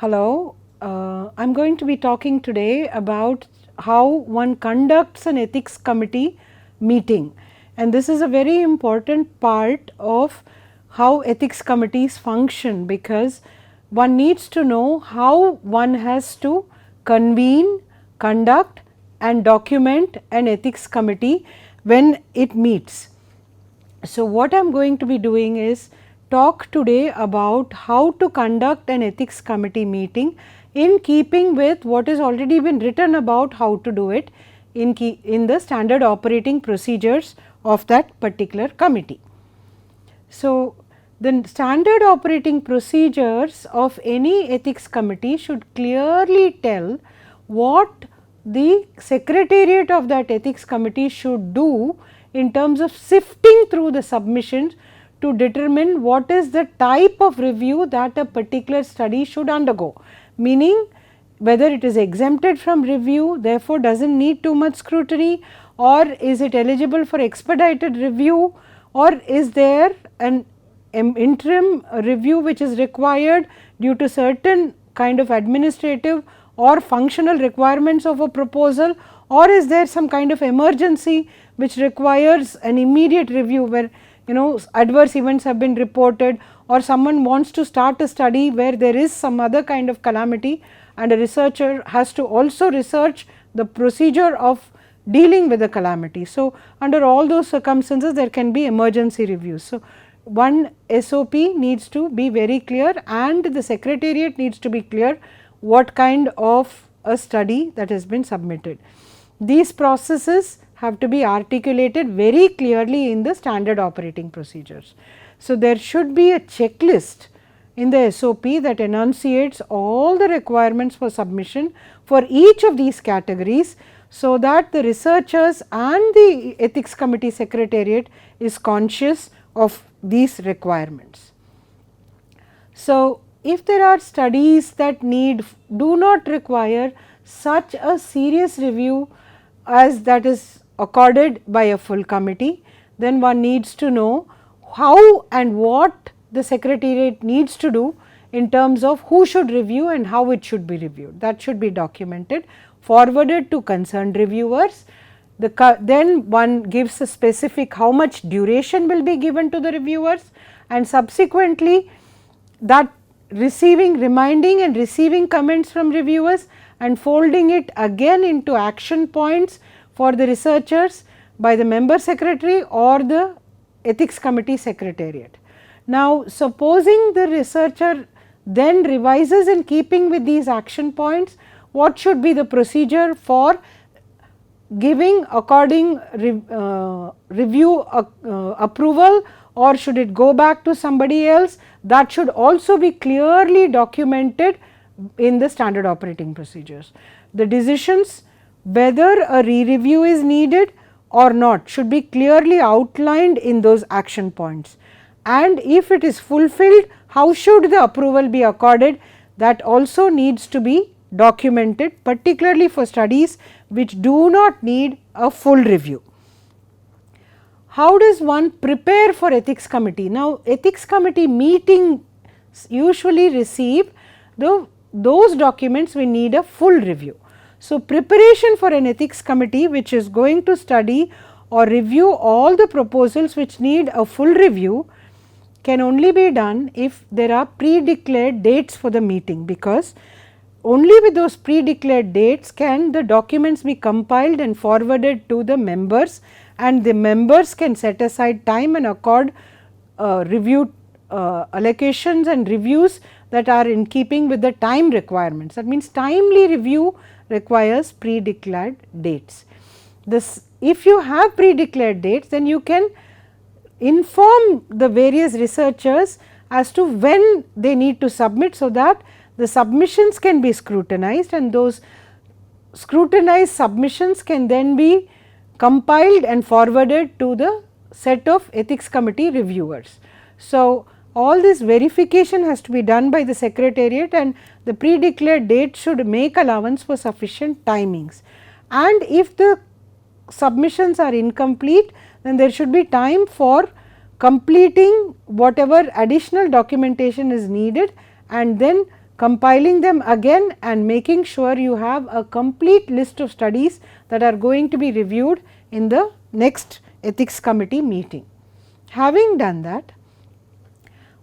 Hello, I am going to be talking today about how one conducts an ethics committee meeting, and this is a very important part of how ethics committees function, because one needs to know how one has to convene, conduct and document an ethics committee when it meets. So, what I am going to be doing is talk today about how to conduct an ethics committee meeting in keeping with what has already been written about how to do it in the standard operating procedures of that particular committee. So, the standard operating procedures of any ethics committee should clearly tell what the secretariat of that ethics committee should do in terms of sifting through the submissions to determine what is the type of review that a particular study should undergo, meaning whether it is exempted from review, therefore does not need too much scrutiny, or is it eligible for expedited review, or is there an interim review which is required due to certain kind of administrative or functional requirements of a proposal, or is there some kind of emergency which requires an immediate review where adverse events have been reported, or someone wants to start a study where there is some other kind of calamity and a researcher has to also research the procedure of dealing with the calamity. So, under all those circumstances there can be emergency reviews. So, one SOP needs to be very clear and the secretariat needs to be clear what kind of a study that has been submitted. These processes have to be articulated very clearly in the standard operating procedures. So, there should be a checklist in the SOP that enunciates all the requirements for submission for each of these categories, so that the researchers and the ethics committee secretariat is conscious of these requirements. So, if there are studies that do not require such a serious review as that is accorded by a full committee, then one needs to know how and what the secretariat needs to do in terms of who should review and how it should be reviewed. That should be documented, forwarded to concerned reviewers. Then one gives a specific how much duration will be given to the reviewers, and subsequently that reminding and receiving comments from reviewers and folding it again into action points for the researchers by the member secretary or the ethics committee secretariat. Now, supposing the researcher then revises in keeping with these action points, what should be the procedure for giving according review approval, or should it go back to somebody else? That should also be clearly documented in the standard operating procedures. The decisions whether a re-review is needed or not should be clearly outlined in those action points, and if it is fulfilled, how should the approval be accorded, that also needs to be documented, particularly for studies which do not need a full review. How does one prepare for ethics committee? Now, ethics committee meetings usually receive those documents we need a full review. So, preparation for an ethics committee which is going to study or review all the proposals which need a full review can only be done if there are pre-declared dates for the meeting, because only with those pre-declared dates can the documents be compiled and forwarded to the members, and the members can set aside time and accord review allocations and reviews that are in keeping with the time requirements. That means, timely review requires pre-declared dates. If you have pre-declared dates, then you can inform the various researchers as to when they need to submit, so that the submissions can be scrutinized, and those scrutinized submissions can then be compiled and forwarded to the set of ethics committee reviewers. So, all this verification has to be done by the secretariat, and the pre-declared date should make allowance for sufficient timings. And if the submissions are incomplete, then there should be time for completing whatever additional documentation is needed and then compiling them again and making sure you have a complete list of studies that are going to be reviewed in the next ethics committee meeting. Having done that,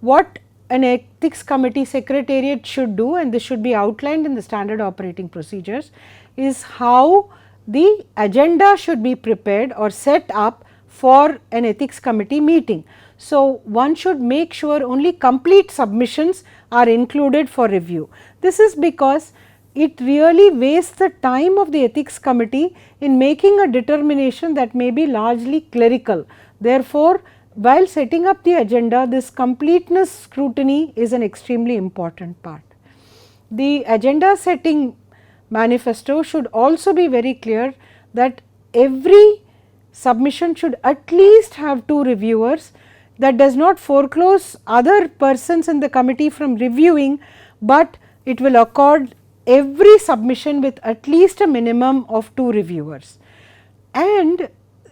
what an ethics committee secretariat should do, and this should be outlined in the standard operating procedures, is how the agenda should be prepared or set up for an ethics committee meeting. So, one should make sure only complete submissions are included for review. This is because it really wastes the time of the ethics committee in making a determination that may be largely clerical. Therefore, while setting up the agenda, this completeness scrutiny is an extremely important part. The agenda setting manifesto should also be very clear that every submission should at least have 2 reviewers. That does not foreclose other persons in the committee from reviewing, but it will accord every submission with at least a minimum of 2 reviewers. And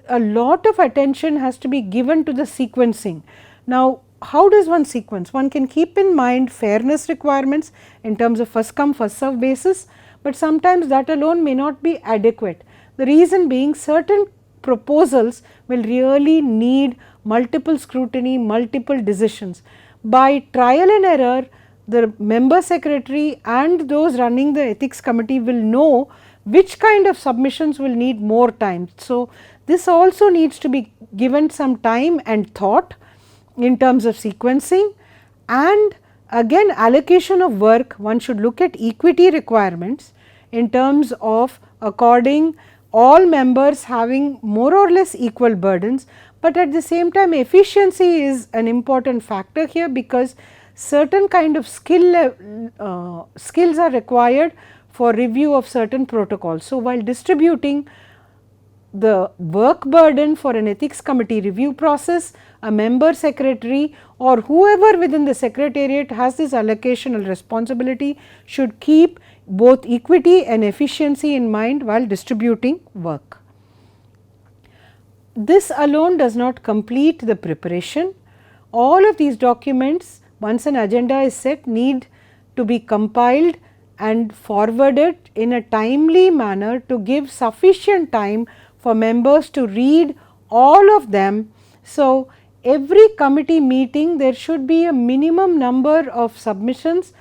a lot of attention has to be given to the sequencing. Now, how does one sequence? One can keep in mind fairness requirements in terms of first come first serve basis, but sometimes that alone may not be adequate. The reason being, certain proposals will really need multiple scrutiny, multiple decisions. By trial and error, the member secretary and those running the ethics committee will know which kind of submissions will need more time. So, this also needs to be given some time and thought in terms of sequencing, and again allocation of work. One should look at equity requirements in terms of according all members having more or less equal burdens, but at the same time efficiency is an important factor here, because certain kind of skills are required for review of certain protocols. So, while distributing the work burden for an ethics committee review process, a member secretary or whoever within the secretariat has this allocational responsibility should keep both equity and efficiency in mind while distributing work. This alone does not complete the preparation. All of these documents, once an agenda is set, need to be compiled and forwarded in a timely manner to give sufficient time for members to read all of them. So, every committee meeting there should be a minimum number of submissions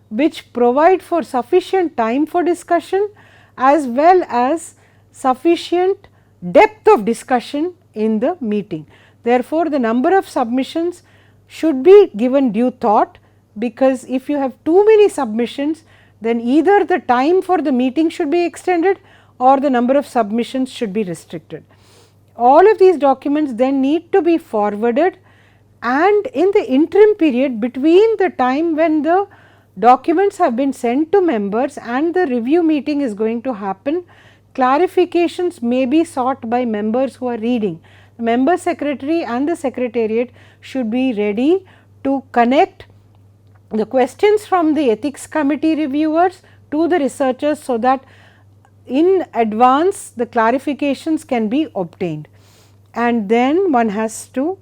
which provide for sufficient time for discussion as well as sufficient depth of discussion in the meeting. Therefore, the number of submissions should be given due thought, because if you have too many submissions, then either the time for the meeting should be extended or the number of submissions should be restricted. All of these documents then need to be forwarded, and in the interim period between the time when the documents have been sent to members and the review meeting is going to happen, clarifications may be sought by members who are reading. The member secretary and the secretariat should be ready to connect the questions from the ethics committee reviewers to the researchers, so that in advance the clarifications can be obtained. And then one has to,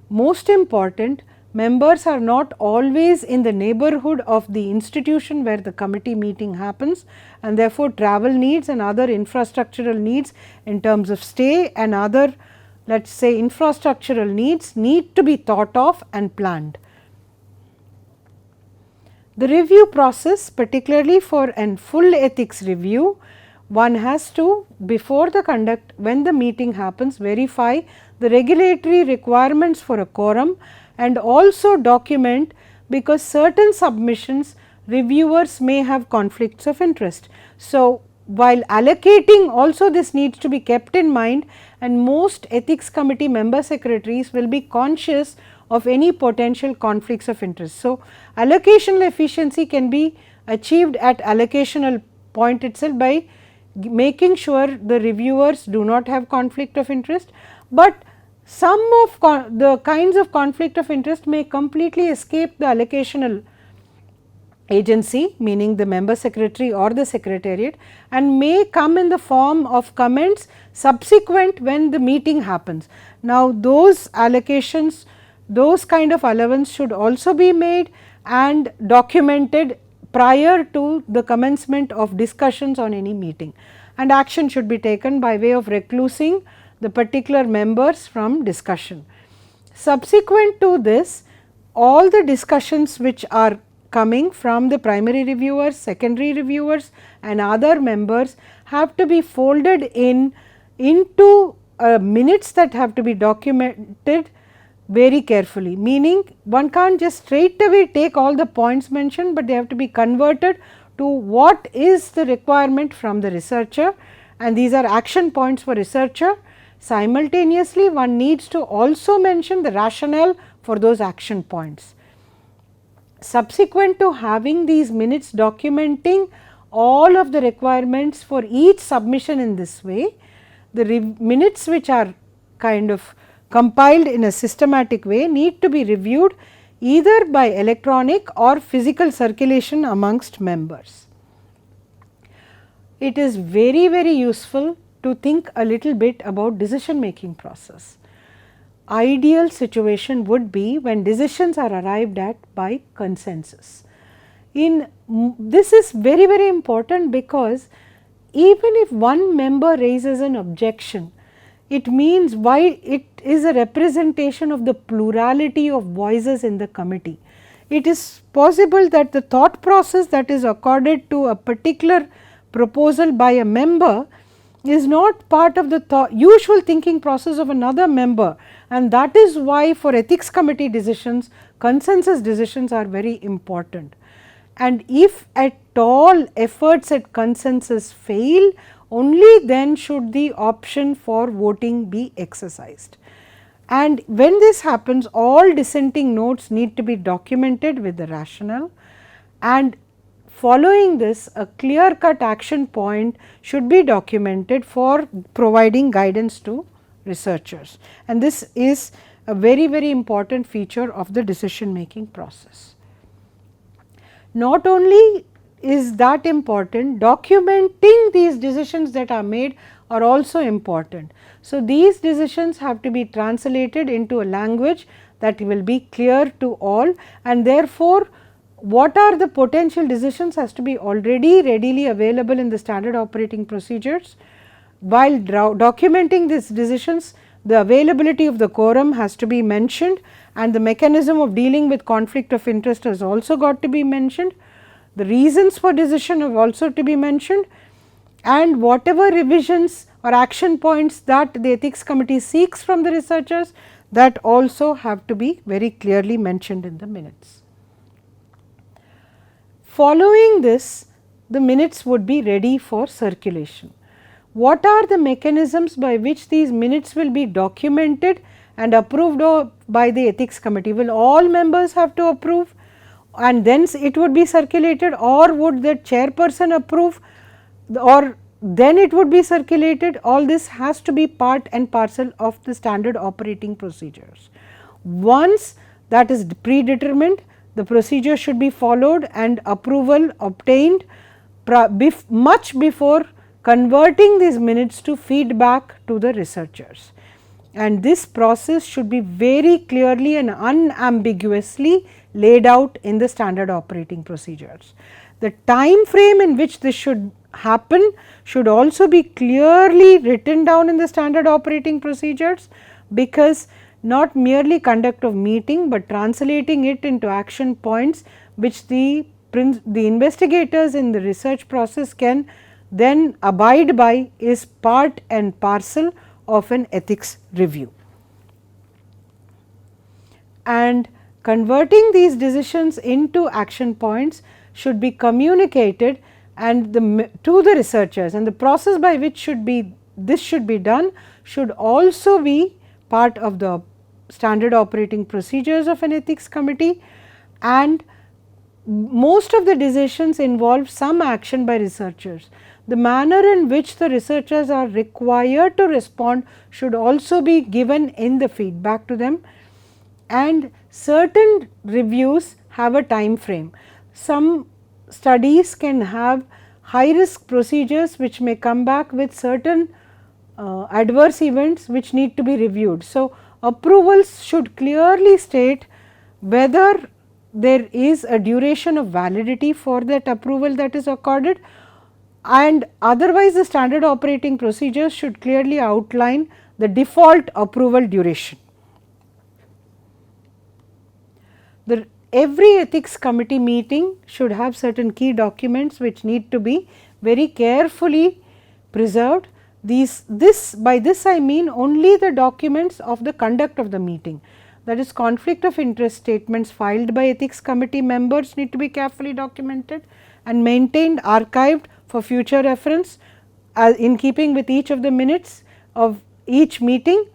most important, members are not always in the neighborhood of the institution where the committee meeting happens, and therefore travel needs and other infrastructural needs in terms of stay and other, let us say, infrastructural needs need to be thought of and planned. The review process, particularly for an full ethics review, one has to, before the conduct, when the meeting happens, verify the regulatory requirements for a quorum and also document, because certain submissions reviewers may have conflicts of interest. So, while allocating also this needs to be kept in mind, and most ethics committee member secretaries will be conscious of any potential conflicts of interest. So, allocational efficiency can be achieved at allocational point itself by making sure the reviewers do not have conflict of interest, but some of the kinds of conflict of interest may completely escape the allocational agency, meaning the member secretary or the secretariat, and may come in the form of comments subsequent when the meeting happens. Now, those allocations, those kind of allowance should also be made and documented prior to the commencement of discussions on any meeting, and action should be taken by way of reclusing the particular members from discussion. Subsequent to this, all the discussions which are coming from the primary reviewers, secondary reviewers and other members have to be folded into minutes that have to be documented very carefully, meaning one can't just straight away take all the points mentioned, but they have to be converted to what is the requirement from the researcher, and these are action points for researcher. Simultaneously, one needs to also mention the rationale for those action points. Subsequent to having these minutes documenting all of the requirements for each submission in this way, the minutes which are kind of compiled in a systematic way need to be reviewed either by electronic or physical circulation amongst members. It is very, very useful to think a little bit about decision making process. Ideal situation would be when decisions are arrived at by consensus. This is very, very important, because even if one member raises an objection, it means why it is a representation of the plurality of voices in the committee. It is possible that the thought process that is accorded to a particular proposal by a member is not part of the usual thinking process of another member, and that is why for ethics committee decisions, consensus decisions are very important. And if at all efforts at consensus fail, only then should the option for voting be exercised. And when this happens, all dissenting notes need to be documented with the rationale, and following this, a clear cut action point should be documented for providing guidance to researchers, and this is a very, very important feature of the decision making process. Not only is that important, documenting these decisions that are made are also important. So, these decisions have to be translated into a language that will be clear to all, and therefore, what are the potential decisions has to be already readily available in the standard operating procedures. While documenting these decisions, the availability of the quorum has to be mentioned, and the mechanism of dealing with conflict of interest has also got to be mentioned. The reasons for decision have also to be mentioned, and whatever revisions or action points that the ethics committee seeks from the researchers, that also have to be very clearly mentioned in the minutes. Following this, the minutes would be ready for circulation. What are the mechanisms by which these minutes will be documented and approved by the ethics committee? Will all members have to approve and then it would be circulated, or would the chairperson approve, or then it would be circulated? All this has to be part and parcel of the standard operating procedures. Once that is predetermined, the procedure should be followed and approval obtained much before converting these minutes to feedback to the researchers, and this process should be very clearly and unambiguously laid out in the standard operating procedures. The time frame in which this should happen should also be clearly written down in the standard operating procedures, because not merely conduct of meeting, but translating it into action points which the investigators in the research process can then abide by is part and parcel of an ethics review. And converting these decisions into action points should be communicated and to the researchers, and the process by which this should be done should also be part of the standard operating procedures of an ethics committee, and most of the decisions involve some action by researchers. The manner in which the researchers are required to respond should also be given in the feedback to them, and certain reviews have a time frame. Some studies can have high risk procedures which may come back with certain adverse events which need to be reviewed. So, approvals should clearly state whether there is a duration of validity for that approval that is accorded, and otherwise the standard operating procedures should clearly outline the default approval duration. Every ethics committee meeting should have certain key documents which need to be very carefully preserved. By this I mean only the documents of the conduct of the meeting, that is, conflict of interest statements filed by ethics committee members need to be carefully documented and maintained, archived for future reference in keeping with each of the minutes of each meeting.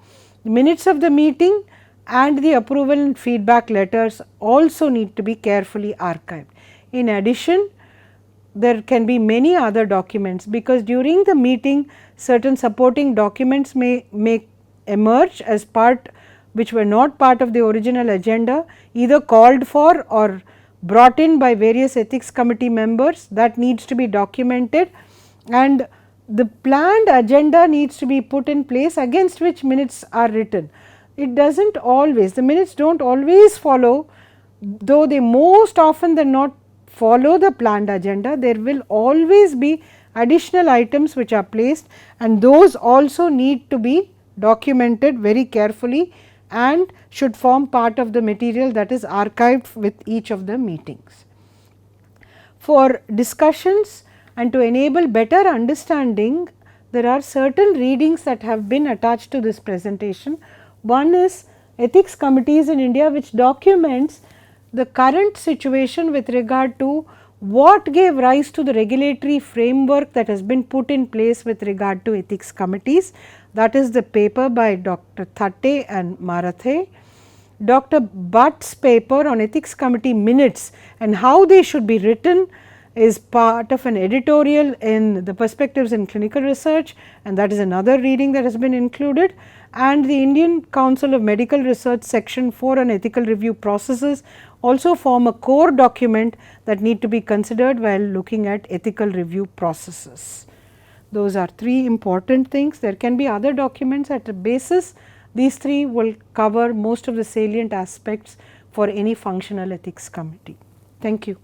Minutes of the meeting and the approval and feedback letters also need to be carefully archived. In addition, there can be many other documents, because during the meeting certain supporting documents may emerge as part which were not part of the original agenda, either called for or brought in by various ethics committee members. That needs to be documented, and the planned agenda needs to be put in place against which minutes are written. It does not always, the minutes do not always follow, though they most often than not follow the planned agenda. There will always be additional items which are placed, and those also need to be documented very carefully and should form part of the material that is archived with each of the meetings. For discussions and to enable better understanding, there are certain readings that have been attached to this presentation. One is Ethics Committees in India, which documents the current situation with regard to what gave rise to the regulatory framework that has been put in place with regard to ethics committees. That is the paper by Dr. Thatte and Marathe. Dr. Butt's paper on ethics committee minutes and how they should be written is part of an editorial in the Perspectives in Clinical Research, and that is another reading that has been included. And the Indian Council of Medical Research section 4 on ethical review processes also form a core document that need to be considered while looking at ethical review processes. Those are three important things. There can be other documents at a basis. These three will cover most of the salient aspects for any functional ethics committee. Thank you.